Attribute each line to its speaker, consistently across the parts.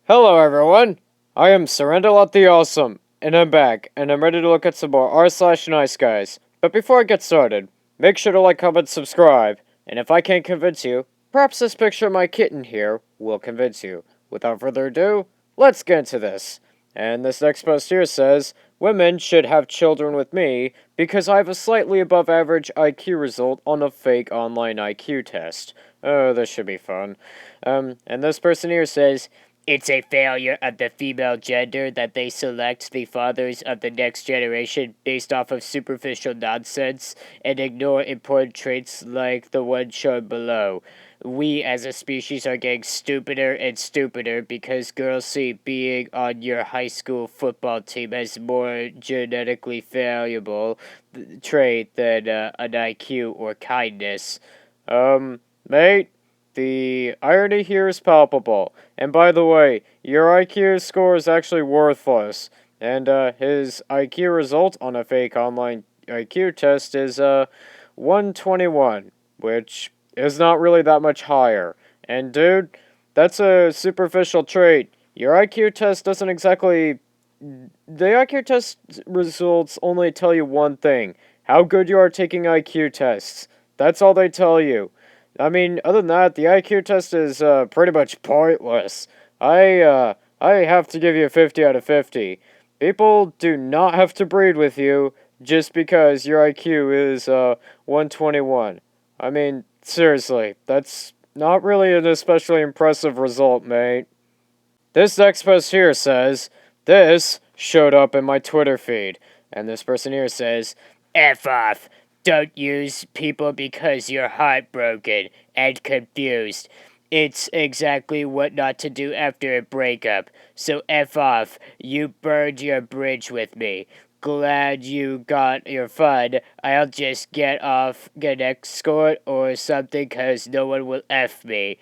Speaker 1: Hello everyone, I am Surrender the Awesome, and I'm back, and I'm ready to look at some more r/NiceGuys. But before I get started, make sure to like, comment, subscribe, and if I can't convince you, perhaps this picture of my kitten here will convince you. Without further ado, let's get into this. And this next post here says, women should have children with me because I have a slightly above average IQ result on a fake online IQ test. Oh, this should be fun. And this person here says, it's a failure of the female gender that they select the fathers of the next generation based off of superficial nonsense and ignore important traits like the one shown below. We as a species are getting stupider and stupider because girls see being on your high school football team as more genetically valuable trait than an IQ or kindness. Mate, the irony here is palpable. And by the way, your IQ score is actually worthless. And his IQ result on a fake online IQ test is 121, which is not really that much higher. And dude, that's a superficial trait. Your IQ test doesn't exactly. The IQ test results only tell you one thing: how good you are taking IQ tests. That's all they tell you. I mean, other than that, the IQ test is pretty much pointless. I have to give you a 50 out of 50. People do not have to breed with you just because your IQ is 121. I mean, seriously, that's not really an especially impressive result, mate. This next post here says, this showed up in my Twitter feed. And this person here says, F off. Don't use people because you're heartbroken and confused. It's exactly what not to do after a breakup. So F off. You burned your bridge with me. Glad you got your fun. I'll just get an escort or something cause no one will F me.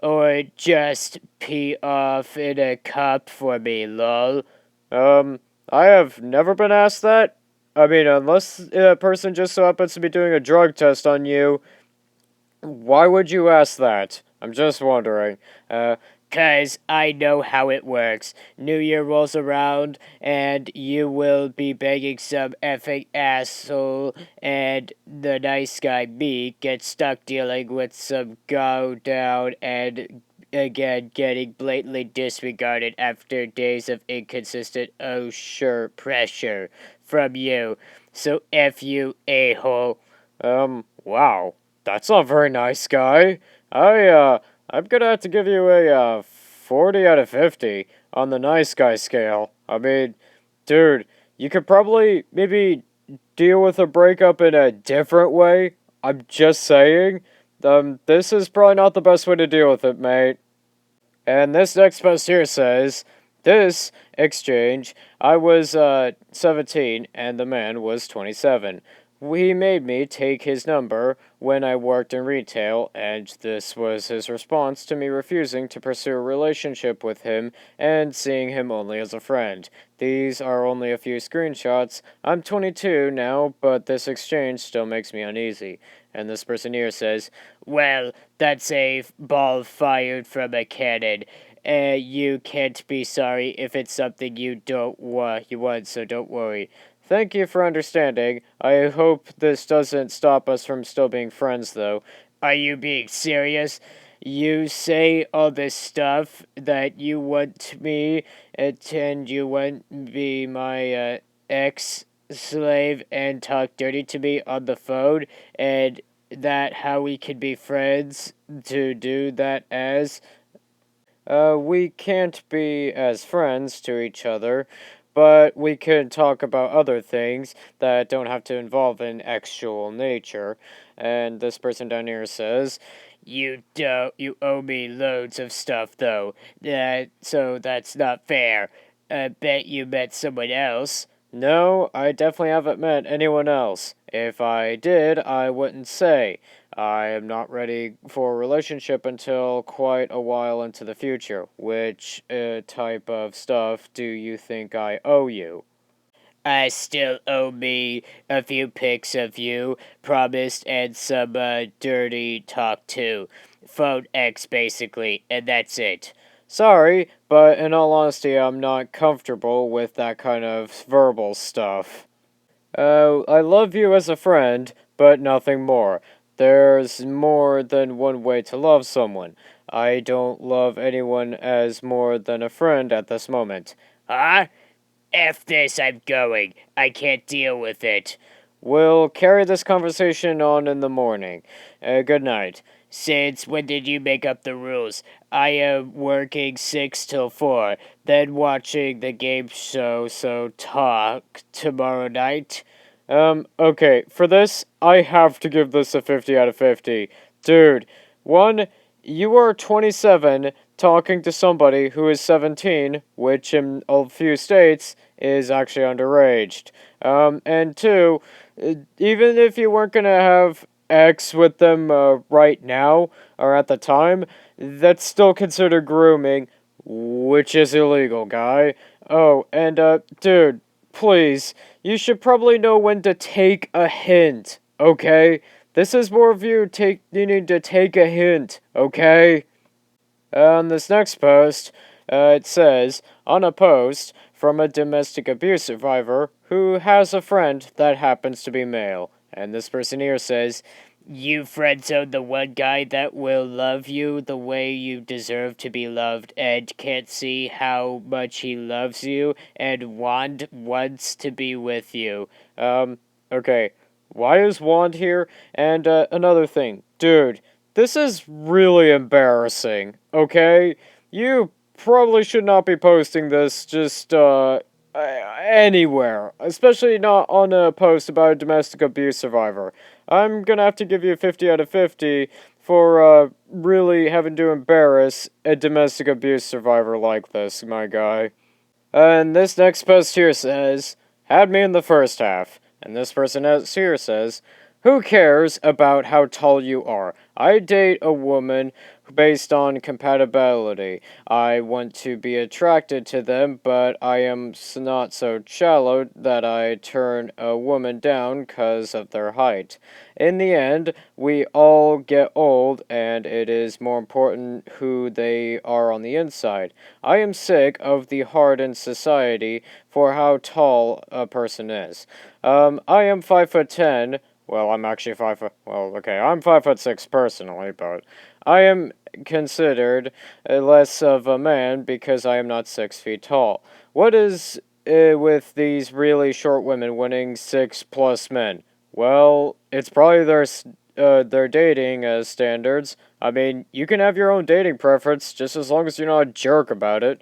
Speaker 1: Or just pee off in a cup for me, lol. I have never been asked that. I mean, unless a person just so happens to be doing a drug test on you, why would you ask that? I'm just wondering. Cause I know how it works. New Year rolls around, and you will be begging some effing asshole, and the nice guy, me, gets stuck dealing with some go down and again getting blatantly disregarded after days of inconsistent oh sure pressure from you. So F you, a-hole. Wow. That's not very nice, guy. I'm gonna have to give you a 40 out of 50 on the nice guy scale. I mean, dude, you could probably maybe deal with a breakup in a different way. I'm just saying. This is probably not the best way to deal with it, mate. And this next post here says, this exchange, I was 17 and the man was 27. He made me take his number when I worked in retail, and this was his response to me refusing to pursue a relationship with him and seeing him only as a friend. These are only a few screenshots. I'm 22 now, but this exchange still makes me uneasy. And this person here says, well, that's a ball fired from a cannon. You can't be sorry if it's something you want, so don't worry. Thank you for understanding. I hope this doesn't stop us from still being friends, though. Are you being serious? You say all this stuff that you want me, and you want be my ex-slave and talk dirty to me on the phone, and that how we can be friends to do that as? We can't be as friends to each other, but we can talk about other things that don't have to involve an actual nature. And this person down here says, you owe me loads of stuff though. So that's not fair. I bet you met someone else. No, I definitely haven't met anyone else. If I did, I wouldn't say. I am not ready for a relationship until quite a while into the future. Which type of stuff do you think I owe you? I still owe me a few pics of you, promised, and some dirty talk too. Phone X, basically, and that's it. Sorry, but in all honesty, I'm not comfortable with that kind of verbal stuff. I love you as a friend, but nothing more. There's more than one way to love someone. I don't love anyone as more than a friend at this moment.
Speaker 2: Huh? F this, I'm going. I can't deal with it.
Speaker 1: We'll carry this conversation on in the morning. Good night.
Speaker 2: Since when did you make up the rules? I am working 6 till 4, then watching the game show, so talk tomorrow night.
Speaker 1: Okay, for this, I have to give this a 50 out of 50. Dude, one, you are 27 talking to somebody who is 17, which in a few states is actually underaged. And two, even if you weren't gonna have X with them right now or at the time, that's still considered grooming, which is illegal, guy. Oh, and dude, please, you should probably know when to take a hint, okay? This is more of you needing to take a hint, okay? On this next post, it says, on a post from a domestic abuse survivor who has a friend that happens to be male. And this person here says,
Speaker 2: You friendzone the one guy that will love you the way you deserve to be loved and can't see how much he loves you and wants to be with you.
Speaker 1: Okay, why is Wand here? And another thing, dude, this is really embarrassing, okay? You probably should not be posting this just, anywhere, especially not on a post about a domestic abuse survivor. I'm gonna have to give you a 50 out of 50 for, really having to embarrass a domestic abuse survivor like this, my guy. And this next post here says, had me in the first half. And this person else here says, who cares about how tall you are? I date a woman based on compatibility. I want to be attracted to them, but I am not so shallow that I turn a woman down because of their height. In the end, we all get old, and it is more important who they are on the inside. I am sick of the hardened society for how tall a person is. I am 5'10". Well, I'm actually 5 foot. Well, okay, I'm 5'6" personally, but I am considered less of a man because I am not 6 feet tall. What is with these really short women winning 6+ men? Well, it's probably their dating standards. I mean, you can have your own dating preference just as long as you're not a jerk about it.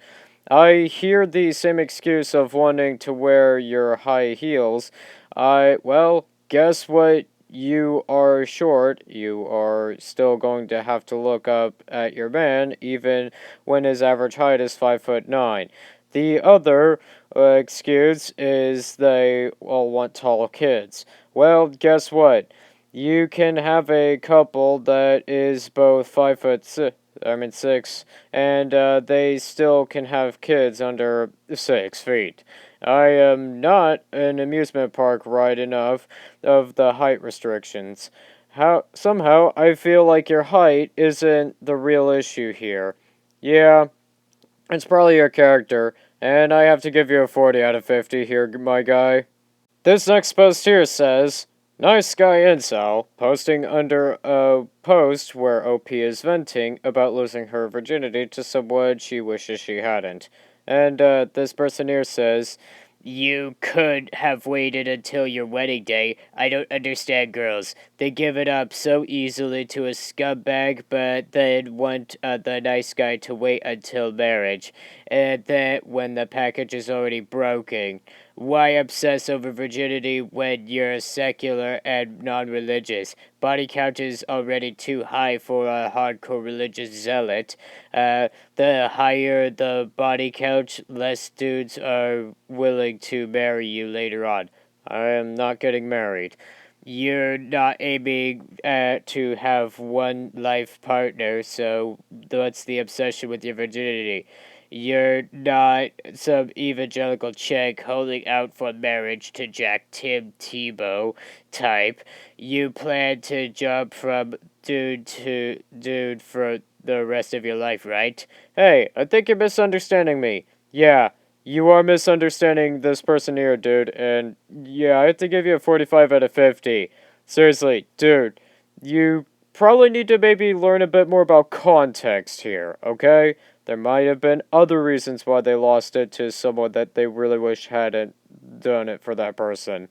Speaker 1: I hear the same excuse of wanting to wear your high heels. Well, guess what? You are short. You are still going to have to look up at your man, even when his average height is 5'9". The other excuse is they all want tall kids. Well, guess what? You can have a couple that is both 6, and they still can have kids under 6 feet. I am not an amusement park ride enough of the height restrictions. Somehow I feel like your height isn't the real issue here. Yeah, it's probably your character, and I have to give you a 40 out of 50 here, my guy. This next post here says, Nice Guy Incel, posting under a post where OP is venting about losing her virginity to someone she wishes she hadn't. And this person here says,
Speaker 2: You could have waited until your wedding day. I don't understand girls. They give it up so easily to a scumbag, but then want the nice guy to wait until marriage. And then when the package is already broken. Why obsess over virginity when you're secular and non-religious? Body count is already too high for a hardcore religious zealot. The higher the body count, less dudes are willing to marry you later on. I am not getting married. You're not aiming to have one life partner, so what's the obsession with your virginity? You're not some evangelical chick holding out for marriage to Jack Tim Tebow type. You plan to jump from dude to dude for the rest of your life, right?
Speaker 1: Hey, I think you're misunderstanding me. Yeah, you are misunderstanding this person here, dude, and yeah, I have to give you a 45 out of 50. Seriously, dude, you probably need to maybe learn a bit more about context here, okay? There might have been other reasons why they lost it to someone that they really wish hadn't done it for that person.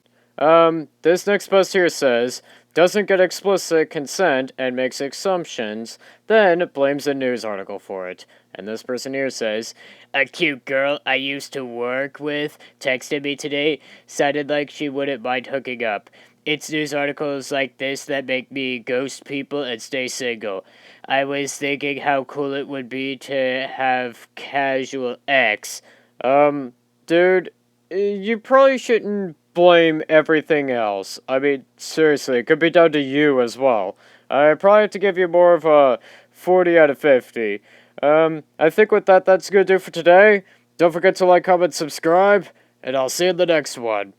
Speaker 1: This next post here says, doesn't get explicit consent and makes assumptions, then blames a news article for it. And this person here says,
Speaker 2: A cute girl I used to work with texted me today, sounded like she wouldn't mind hooking up. It's news articles like this that make me ghost people and stay single. I was thinking how cool it would be to have casual X.
Speaker 1: Dude, you probably shouldn't blame everything else. I mean, seriously, it could be down to you as well. I probably have to give you more of a 40 out of 50. I think with that, that's gonna do for today. Don't forget to like, comment, subscribe, and I'll see you in the next one.